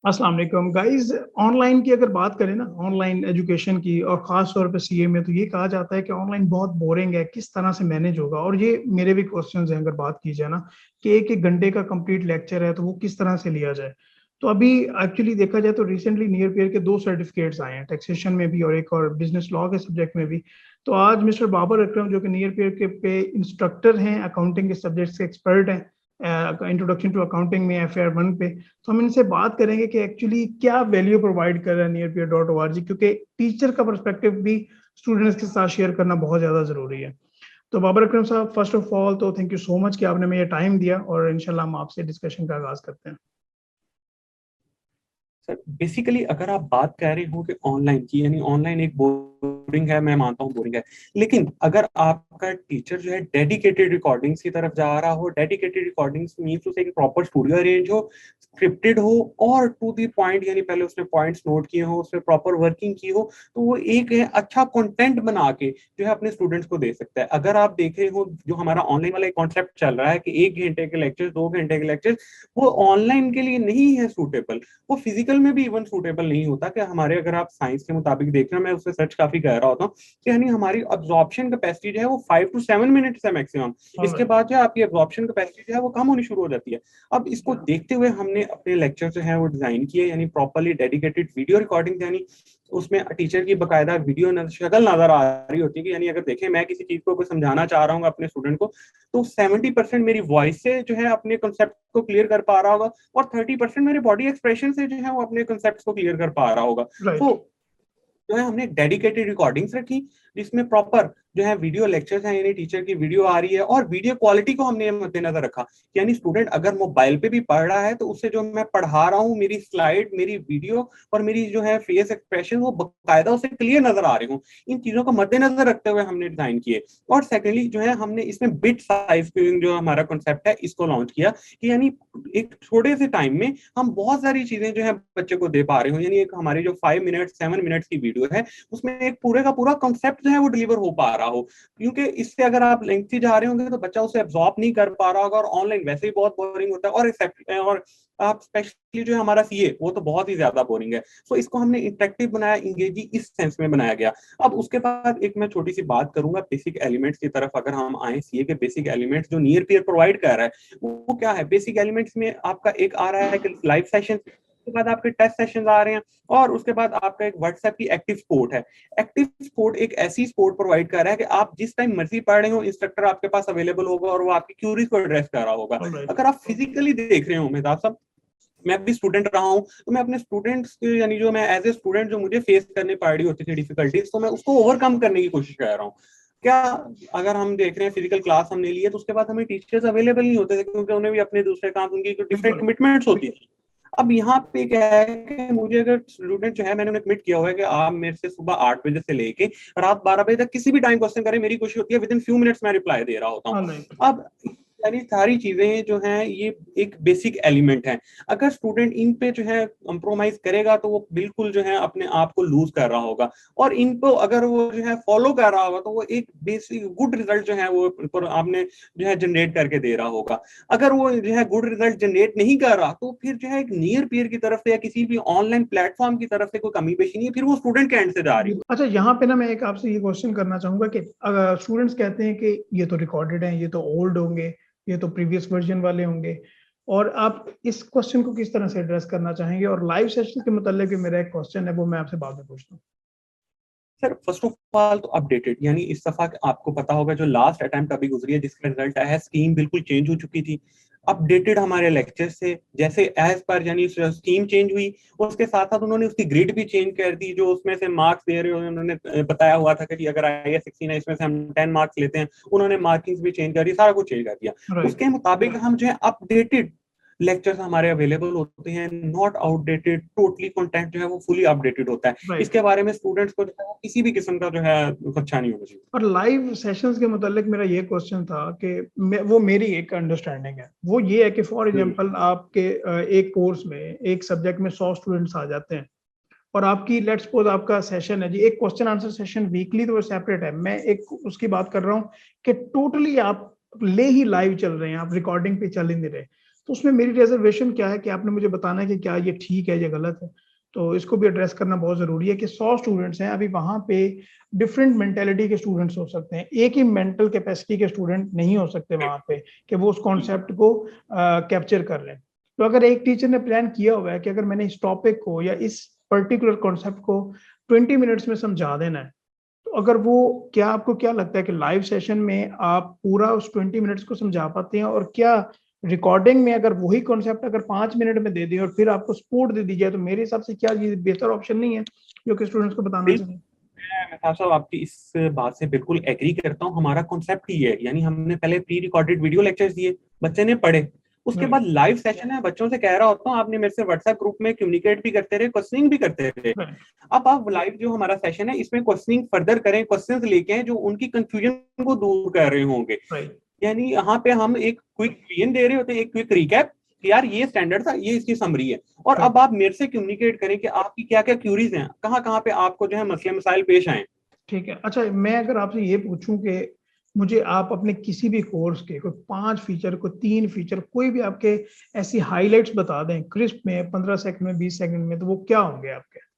अस्सलाम वालेकुम guys. Online की अगर बात करें ना, ऑनलाइन एजुकेशन की और ख़ास तौर पे सीए में, तो ये कहा जाता है कि ऑनलाइन बहुत बोरिंग है, किस तरह से मैनेज होगा? और ये मेरे भी क्वेश्चंस हैं अगर बात की जाए ना, कि 1-1 घंटे का कंप्लीट लेक्चर है, तो वो किस तरह से लिया जाए? तो अभी एक्चुअली देखा जाए तो रिसेंटली नियर पेयर के 2 सर्टिफिकेट्स आए हैं, टैक्सेशन में भी और एक और बिज़नेस लॉ के सब्जेक्ट में भी। तो आज मिस्टर बाबर अकरम जो कि नियर पेयर के पे इंस्ट्रक्टर हैं, अकाउंटिंग के सब्जेक्ट्स के एक्सपर्ट हैं, इंट्रोडक्शन टू अकाउंटिंग में एफएआर 1 पे। तो हम इनसे बात करेंगे कि एक्चुअली क्या वैल्यू प्रोवाइड कर रहा है nearpeer.org, क्योंकि टीचर का पर्सपेक्टिव भी स्टूडेंट्स के साथ शेयर करना बहुत ज़्यादा ज़रूरी है। तो बाबर अकरम साहब, फर्स्ट ऑफ ऑल तो थैंक यू सो मच कि आपने मुझे टाइम दिया और इंशाल्लाह हम आपसे डिस्कशन का आगाज़ करते हैं। सर बेसिकली अगर आप बात कर रहे हो कि ऑनलाइन की, यानी ऑनलाइन एक बोरिंग है, मैं मानता हूँ बोरिंग है। लेकिन अगर आपका टीचर जो है डेडिकेटेड रिकॉर्डिंग्स की तरफ जा रहा हो, डेडिकेटेड रिकॉर्डिंग्स मींस उसे एक प्रॉपर स्टूडियो अरेंज हो, स्क्रिप्टेड हो और टू दी पॉइंट, यानी पहले उसने पॉइंट्स नोट किए हो, उसमें प्रॉपर वर्किंग की हो, तो वो एक अच्छा कंटेंट बना के जो है अपने स्टूडेंट्स को दे सकता है। अगर आप देख रहे हो जो हमारा ऑनलाइन वाला एक कॉन्सेप्ट चल रहा है कि 1 घंटे के लेक्चर, 2 घंटे के लेक्चर, वो ऑनलाइन के लिए नहीं है सूटेबल, वो फिजिकल में भी इवन सूटेबल नहीं होता। कि हमारे, अगर आप साइंस के मुताबिक देख रहे हो, मैं उससे सर्च काफी कर रहा होता हूँ कि यानी हमारी अब्जॉर्प्शन कैपेसिटी जो है वो 5 to 7 मिनट्स है मैक्सिमम। इसके ऑलराइट। बाद जो है आपकी अब्जॉर्प्शन कैपेसिटी जो है वो कम होनी शुरू हो जाती है। अब इसको देखते हुए हमने अपने लेक्चर जो है वो डिजाइन किए, यानी प्रॉपरली डेडिकेटेड वीडियो रिकॉर्डिंग, यानी उसमें टीचर की बकायदा वीडियो शक्ल नजर आ रही होती है कि यानी अगर देखें मैं किसी चीज को समझाना चाह रहा हूँ अपने स्टूडेंट को, तो 70% मेरी वॉइस से जो है अपने कंसेप्ट को क्लियर कर पा रहा होगा और 30% मेरे बॉडी एक्सप्रेशन से जो है वो अपने कंसेप्ट को क्लियर कर पा रहा होगा। राइट। तो जो है हमने डेडिकेटेड रिकॉर्डिंग्स रखी, जिसमें प्रॉपर जो है वीडियो लेक्चर्स हैं, यानी टीचर की वीडियो आ रही है, और वीडियो क्वालिटी को हमने मद्देनजर रखा। यानी स्टूडेंट अगर मोबाइल पे भी पढ़ रहा है तो उससे जो मैं पढ़ा रहा हूँ, मेरी स्लाइड, मेरी वीडियो और मेरी जो है फेस एक्सप्रेशन, वो बाकायदा उसे क्लियर नजर आ रहे हो। इन चीजों को मद्देनजर रखते हुए हमने डिजाइन किए। और सेकेंडली जो है हमने इसमें बिट साइज जो हमारा कॉन्सेप्ट है इसको लॉन्च किया, कि यानी एक छोटे से टाइम में हम बहुत सारी चीजें जो है बच्चे को दे पा रहे हो। यानी एक हमारी जो 5 मिनट 7 मिनट्स की वीडियो है, उसमें एक पूरे का पूरा कॉन्सेप्ट जो है वो डिलीवर हो पा रहा हो। क्योंकि इससे अगर आप लेंथी जा रहे होंगे तो बच्चा उसे एब्जॉर्ब नहीं कर पा रहा होगा, और ऑनलाइन वैसे ही बहुत बोरिंग होता है, और आप स्पेशली जो है हमारा सीए, वो तो बहुत ही ज्यादा बोरिंग है। सो इसको हमने इंटरेक्टिव बनाया, इंगेजिंग इस सेंस में बनाया गया। अब उसके बाद एक मैं छोटी सी बात करूंगा बेसिक एलिमेंट्स की तरफ। अगर हम आए सीए के बेसिक एलिमेंट्स जो नियर पेयर प्रोवाइड कर रहा है, वो क्या है? बेसिक एलिमेंट्स में आपका एक आ रहा है कि लाइव सेशन, उसके बाद आपके टेस्ट सेशन आ रहे हैं, और उसके बाद आपका एक व्हाट्सएप की एक्टिव सपोर्ट है। एक्टिव सपोर्ट एक ऐसी सपोर्ट प्रोवाइड कर रहा है कि आप जिस टाइम मर्जी पढ़ रहे हो, इंस्ट्रक्टर आपके पास अवेलेबल होगा और वो आपकी क्यूरीज को एड्रेस कर रहा होगा। ऑलराइट। अगर आप फिजिकली देख रहे हो मेहताब साहब, मैं भी स्टूडेंट रहा हूँ, तो मैं अपने स्टूडेंट्स, यानी जो मैं एज ए स्टूडेंट जो मुझे फेस करने पड़ रही होती थी डिफिकल्टीज, तो मैं उसको ओवरकम करने की कोशिश कर रहा हूँ। क्या, अगर हम देख रहे हैं फिजिकल क्लास हमने ली है, तो उसके बाद हमें टीचर्स अवेलेबल नहीं होते थे, क्योंकि उन्हें भी अपने दूसरे काम, उनकी डिफरेंट बिल्कुल। कमिटमेंट्स होती थी। अब यहाँ पे क्या है कि मुझे अगर स्टूडेंट जो है, मैंने उन्हें कमिट किया हुआ है कि आप मेरे से सुबह 8 बजे से लेके रात 12 बजे तक किसी भी टाइम क्वेश्चन करें, मेरी कोशिश होती है विद इन फ्यू मिनट्स मैं रिप्लाई दे रहा होता हूँ। ऑलराइट। अब यानी सारी चीजें जो हैं ये एक बेसिक एलिमेंट है। अगर स्टूडेंट इन पे जो है कंप्रोमाइज करेगा, तो वो बिल्कुल जो है अपने आप को लूज कर रहा होगा। और इनको अगर वो जो है फॉलो कर रहा होगा, तो वो एक बेसिक गुड रिजल्ट जो है वो आपने जो है जनरेट करके दे रहा होगा। अगर वो जो है गुड रिजल्ट जनरेट नहीं कर रहा, तो फिर जो है एक नियर पीयर की तरफ से या किसी भी ऑनलाइन प्लेटफॉर्म की तरफ से कोई कमी पेशी नहीं है, फिर वो स्टूडेंट के एंड से जा रही है। अच्छा, यहाँ पे ना मैं एक आपसे ये क्वेश्चन करना चाहूंगा कि अगर स्टूडेंट्स कहते हैं कि ये तो रिकॉर्डेड हैं, ये तो ओल्ड होंगे, ये तो प्रीवियस वर्जन वाले होंगे, और आप इस क्वेश्चन को किस तरह से एड्रेस करना चाहेंगे? और लाइव सेशन के मतलब भी मेरा एक क्वेश्चन है, वो मैं आपसे बाद में पूछता हूँ। सर फर्स्ट ऑफ ऑल तो अपडेटेड, यानी इस दफा आपको पता होगा जो लास्ट अटेम्प्ट अभी गुजरी है जिसका रिजल्ट आया है, स्कीम बिल्कुल चेंज हो चुकी थी। अपडेटेड हमारे लेक्चर्स से जैसे एज पर, यानी स्कीम चेंज हुई, उसके साथ साथ उन्होंने उसकी ग्रिड भी चेंज कर दी। जो उसमें से मार्क्स दे रहे हो, उन्होंने बताया हुआ था कि अगर IAS 16 है, इसमें से हम 10 मार्क्स लेते हैं, उन्होंने मार्किंग्स भी चेंज कर दी, सारा कुछ चेंज कर दिया। राइट। उसके मुताबिक हम जो है अपडेटेड लेक्चर्स हमारे अवेलेबल होते हैं, नॉट आउटडेटेड, टोटली कंटेंट जो है वो फुली अपडेटेड होता है। राइट। इसके बारे में स्टूडेंट्स को जो है किसी भी किस्म का जो है खदशा नहीं होना चाहिए। और लाइव सेशंस के मतलब मेरा ये क्वेश्चन था कि वो मेरी एक अंडरस्टैंडिंग है, वो ये है कि फॉर एग्जांपल आपके एक कोर्स में एक सब्जेक्ट में 100 स्टूडेंट्स आ जाते हैं, और आपकी लेट्स सपोज आपका सेशन है जी, एक क्वेश्चन आंसर सेशन वीकली, तो वो सेपरेट है। मैं एक उसकी बात कर रहा हूँ कि टोटली आप ले ही लाइव चल रहे हैं, आप रिकॉर्डिंग पे चल ही नहीं रहे। तो उसमें मेरी रिजर्वेशन क्या है कि आपने मुझे बताना है कि क्या ये ठीक है या गलत है। तो इसको भी एड्रेस करना बहुत ज़रूरी है कि 100 स्टूडेंट्स हैं, अभी वहाँ पे डिफरेंट मेंटालिटी के स्टूडेंट्स हो सकते हैं। एक ही मेंटल कैपेसिटी के स्टूडेंट नहीं हो सकते वहाँ पे कि वो उस कॉन्सेप्ट को कैप्चर कर लें। तो अगर एक टीचर ने प्लान किया हुआ है कि अगर मैंने इस टॉपिक को या इस पर्टिकुलर कॉन्सेप्ट को 20 मिनट्स में समझा देना है, तो अगर वो क्या आपको क्या लगता है कि लाइव सेशन में आप पूरा उस 20 मिनट्स को समझा पाते हैं? और क्या रिकॉर्डिंग में अगर वही कॉन्सेप्ट अगर 5 मिनट में दे दें और फिर आपको सपोर्ट दे दी जाए, तो मेरे हिसाब से क्या ये बेहतर ऑप्शन नहीं है, जो कि स्टूडेंट्स को बताना चाहिए? मैं मेहताब साहब आपकी इस बात से बिल्कुल एग्री करता हूँ। हमारा कॉन्सेप्ट ही है, यानी हमने पहले प्री रिकॉर्डेड वीडियो लेक्चर्स दिए, बच्चे ने पढ़े, उसके बाद लाइव सेशन है, बच्चों से कह रहा होता हूँ, आपने मेरे से व्हाट्सएप ग्रुप में कम्युनिकेट भी करते रहे, क्वेश्चनिंग भी करते रहे। अब आप लाइव जो हमारा सेशन है इसमें क्वेश्चनिंग फर्दर करें, क्वेश्चंस लेके हैं जो उनकी कंफ्यूजन को दूर कर रहे होंगे। यानी यहाँ पे हम एक क्विक विजन दे रहे होते हैं, एक क्विक रिकैप कि यार ये स्टैंडर्ड था, ये इसकी समरी है, और अब आप मेरे से कम्युनिकेट करें कि आपकी क्या क्या क्यूरीज हैं, कहाँ कहाँ पे आपको जो है मसले मसाइल पेश आए। ठीक है। अच्छा, मैं अगर आपसे ये पूछूं कि मुझे आप अपने किसी भी कोर्स के कोई 5 फीचर, कोई 3 फीचर, कोई भी आपके ऐसी हाइलाइट्स बता दें क्रिस्प में, 15 सेकंड में, 20 सेकंड में, तो वो क्या होंगे आपके?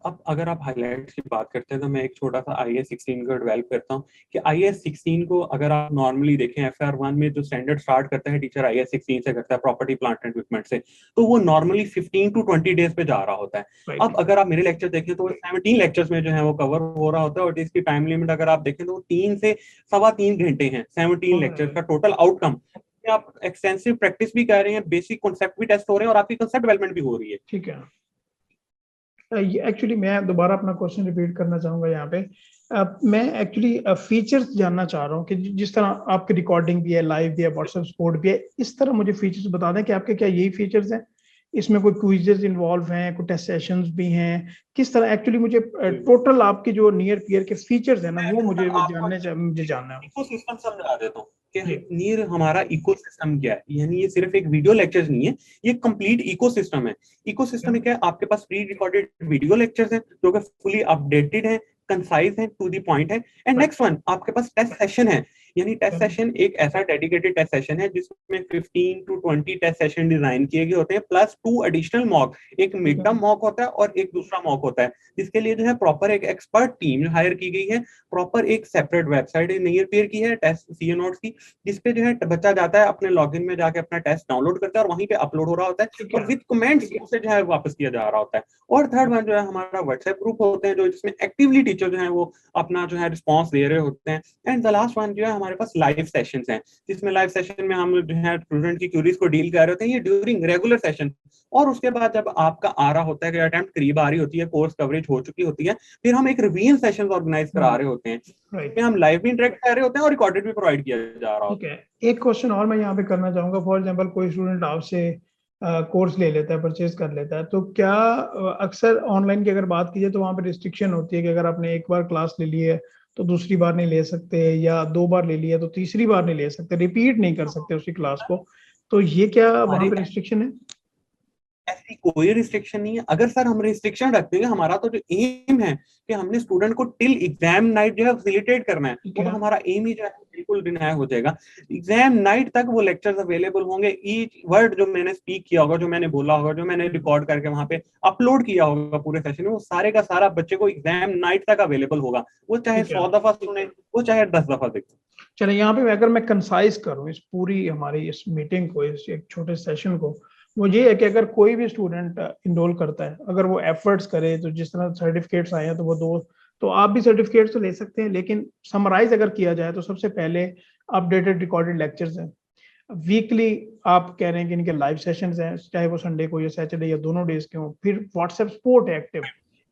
अब अगर आप हाइलाइट्स की बात करते हैं तो मैं एक छोटा सा IAS 16 को डेवलप करता हूँ कि IAS 16 को अगर आप नॉर्मली देखें FR1 में जो स्टैंडर्ड स्टार्ट करता है टीचर IAS 16 से करता है, प्रॉपर्टी प्लांट एंड इक्विपमेंट से, तो वो नॉर्मली 15 to 20 डेज पे जा रहा होता है। अब अगर आप मेरे लेक्चर देखें तो 17 लेक्चर्स में जो है वो कवर हो रहा होता है, और इसकी टाइम लिमिट अगर आप देखें तो 3 से 3.25 घंटे हैं 17 लेक्चर का टोटल आउटकम। आप एक्सटेंसिव प्रैक्टिस भी कर रहे हैं, बेसिक कॉन्सेप्ट भी टेस्ट हो रहे हैं, और आपकी कॉन्सेप्ट डेवलपमेंट भी हो रही है। ठीक है। एक्चुअली मैं दोबारा अपना क्वेश्चन रिपीट करना चाहूंगा यहाँ पे। मैं एक्चुअली फीचर्स जानना चाह रहा हूँ कि जिस तरह आपकी रिकॉर्डिंग भी है, लाइव भी है, व्हाट्सएप सपोर्ट भी है, इस तरह मुझे फीचर्स बता दें कि आपके क्या यही फीचर्स हैं, इसमें कोई क्विजेस इन्वॉल्व हैं, कोई टेस्ट सेशंस भी हैं, किस तरह? एक्चुअली मुझे टोटल आपके जो नियर पीयर के फीचर्स हैं ना, वो मुझे जानना है। इकोसिस्टम समझा देता हूँ कि नीर हमारा इकोसिस्टम क्या है। यानी ये सिर्फ एक वीडियो लेक्चर्स नहीं है, ये कंप्लीट इकोसिस्टम है। इकोसिस्टम क्या है? आपके पास प्री रिकॉर्डेड वीडियो लेक्चर्स हैं जो कि फुली अपडेटेड है, कंसाइज है, टू द पॉइंट है। एंड नेक्स्ट वन, आपके पास टेस्ट सेशन है। यानी टेस्ट सेशन एक ऐसा डेडिकेटेड टेस्ट सेशन है जिसमें 15 to 20 टेस्ट सेशन डिजाइन किए गए होते हैं, प्लस 2 एडिशनल मॉक, एक मिड टर्म मॉक होता है और एक दूसरा मॉक होता है, जिसके लिए जो है प्रॉपर एक एक्सपर्ट टीम हायर की गई है। प्रॉपर एक सेपरेट वेबसाइट नियर पेयर की है टेस्ट CA नोट्स की, जिसपे जो है बच्चा जाता है, अपने लॉगिन में जाके अपना टेस्ट डाउनलोड करता है और वहीं पे अपलोड हो रहा होता है, और विद कमेंट्स उसे जो है वापस किया जा रहा होता है। और थर्ड वन जो है हमारा व्हाट्सएप ग्रुप होते हैं, जो जिसमें एक्टिवली टीचर जो है वो अपना जो है रिस्पॉन्स दे रहे होते हैं। एंड द लास्ट वन जो है हमारे पास लाइव सेशंस हैं, जिसमें लाइव सेशन में हम जो है स्टूडेंट की क्यूरीज को डील कर रहे होते हैं, ये ड्यूरिंग रेगुलर सेशन। और उसके बाद जब आपका आ रहा होता है कि अटेम्प्ट करीब आ रही होती है, कोर्स कवरेज हो चुकी होती है, फिर हम एक रिवीजन सेशन ऑर्गेनाइज करा रहे होते हैं, जिसमें हम लाइव भी इंटरेक्ट कर रहे होते हैं और रिकॉर्डेड भी प्रोवाइड किया जा रहा होता है। ठीक है। एक क्वेश्चन और मैं यहाँ पे करना चाहूंगा। फॉर एग्जांपल कोई स्टूडेंट आपसे कोर्स ले लेता है, परचेज कर लेता है, तो क्या अक्सर ऑनलाइन की अगर बात कीजिए तो वहाँ पे रिस्ट्रिक्शन होती है कि अगर आपने एक बार क्लास ले ली है तो दूसरी बार नहीं ले सकते, या 2 बार ले लिया तो तीसरी बार नहीं ले सकते, रिपीट नहीं कर सकते उसी क्लास को, तो ये क्या वहाँ पे रिस्ट्रिक्शन है? ऐसी कोई रिस्ट्रिक्शन नहीं है। अगर सर हम रिस्ट्रिक्शन रखते हैं, हमारा तो जो एम है कि हमने स्टूडेंट को टिल एग्जाम नाइट जो है फैसिलिटेट करना है, वो तो हमारा एम ही जो है बिल्कुल डिनाई हो जाएगा। एग्जाम नाइट तक वो लेक्चर्स अवेलेबल होंगे, ईच वर्ड जो मैंने स्पीक किया होगा, जो मैंने बोला होगा, जो मैंने रिकॉर्ड करके वहां पे अपलोड किया होगा पूरे सेशन में, वो सारे का सारा बच्चे को एग्जाम नाइट तक अवेलेबल होगा, वो चाहे 100 दफा सुने, वो चाहे 10 दफा देखे। चले, यहाँ पे अगर मैं कंसाइज करूँ इस पूरी हमारी इस मीटिंग को, इस एक छोटे सेशन को, वो ये है कि अगर कोई भी स्टूडेंट इनरोल करता है, अगर वो एफर्ट्स करे, तो जिस तरह सर्टिफिकेट्स आए हैं तो वो 2, तो आप भी सर्टिफिकेट्स तो ले सकते हैं, लेकिन समराइज अगर किया जाए तो सबसे पहले अपडेटेड रिकॉर्डेड लेक्चर्स हैं, वीकली आप कह रहे हैं कि इनके लाइव सेशंस हैं, चाहे वो संडे को या सैटरडे या दोनों डेज के हों, फिर व्हाट्सएप सपोर्ट है एक्टिव,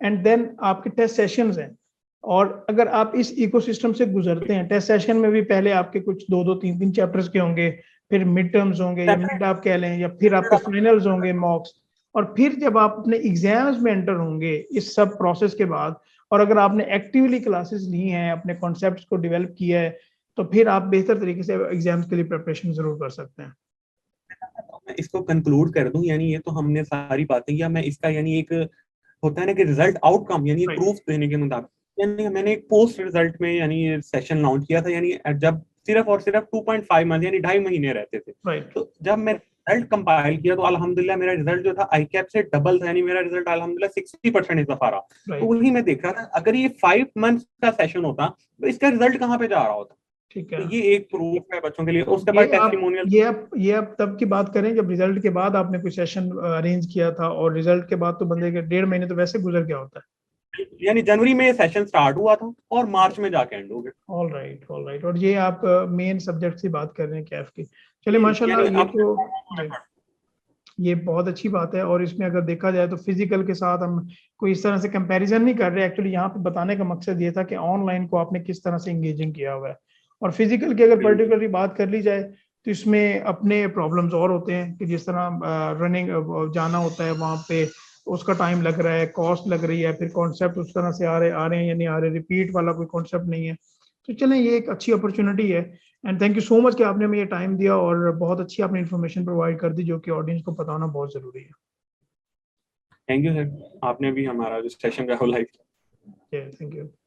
एंड देन आपके टेस्ट सेशंस हैं। और अगर आप इस इकोसिस्टम से गुजरते हैं, टेस्ट सेशन में भी पहले आपके कुछ 2-2, 3-3 चैप्टर्स के होंगे, फिर मिड टर्म्स होंगे या मिड आप कह लें, या फिर आपके फाइनल्स होंगे, मॉक्स, और फिर जब आप अपने एग्जाम्स में एंटर होंगे इस सब प्रोसेस के बाद, और अगर आपने एक्टिवली क्लासेस ली हैं, अपने कॉन्सेप्ट्स को डेवलप किया है, तो फिर आप बेहतर तरीके से एग्जाम्स के लिए प्रिपरेशन जरूर कर सकते हैं। मैं इसको कंक्लूड कर दूं, यानी ये तो हमने सारी बातें किया, मैं इसका यानी एक होता है ना कि रिजल्ट आउटकम यानी प्रूफ देने के मुताबिक, यानी मैंने एक पोस्ट रिजल्ट में यानी सेशन लॉन्च किया था। यानी जब सिर्फ और सिर्फ 2.5 मंथ यानी 2.5 महीने रहते थे। राइट। तो जब मैं रिजल्ट कंपाइल किया तो अल्हम्दुलिल्लाह मेरा रिजल्ट जो था आईकैप से डबल था, यानी मेरा रिजल्ट अल्हम्दुलिल्लाह 60% इजाफा रहा। तो वही मैं देख रहा था, अगर ये 5 मंथ्स का सेशन होता तो इसका रिजल्ट कहाँ पे जा रहा होता। ठीक तो है। ये एक प्रूफ है बच्चों के लिए। उसके बाद टेस्टिमोनियल। ये आप तब की बात करें जब रिजल्ट के बाद आपने कोई सेशन अरेंज किया था, और रिजल्ट के बाद तो बंदे के 1.5 महीने तो वैसे गुजर गया होता है। यानी जनवरी में ये सेशन स्टार्ट हुआ था और मार्च में जाके एंड हो गया। All right, all right. और ये आप मेन सब्जेक्ट से बात कर रहे हैं कैफ की। चलिए माशाल्लाह, यानी ये अब तो ये बहुत अच्छी बात है। और इसमें अगर देखा जाए तो फिजिकल के साथ हम कोई इस तरह से कंपैरिजन नहीं कर रहे। एक्चुअली यहाँ पे बताने का मकसद ये था कि ऑनलाइन को आपने किस तरह से इंगेजिंग किया हुआ है, और फिजिकल की अगर पर्टिकुलरली बात कर ली जाए तो इसमें अपने प्रॉब्लम्स और होते हैं कि जिस तरह रनिंग जाना होता है वहाँ पे, उसका टाइम लग रहा है, कॉस्ट लग रही है, फिर कॉन्सेप्ट उस तरह से आ रहे हैं या नहीं आ रहे, रिपीट वाला कोई कॉन्सेप्ट नहीं है। तो चलें, ये एक अच्छी अपॉर्चुनिटी है। And thank you so much कि आपने हमें ये टाइम दिया और बहुत अच्छी आपने इन्फॉर्मेशन प्रोवाइड कर दी, जो कि ऑडियंस को बताना बहुत जरूरी है। थैंक यू सर, आपने भी हमारा जो सेशन का लाइव। Thank you.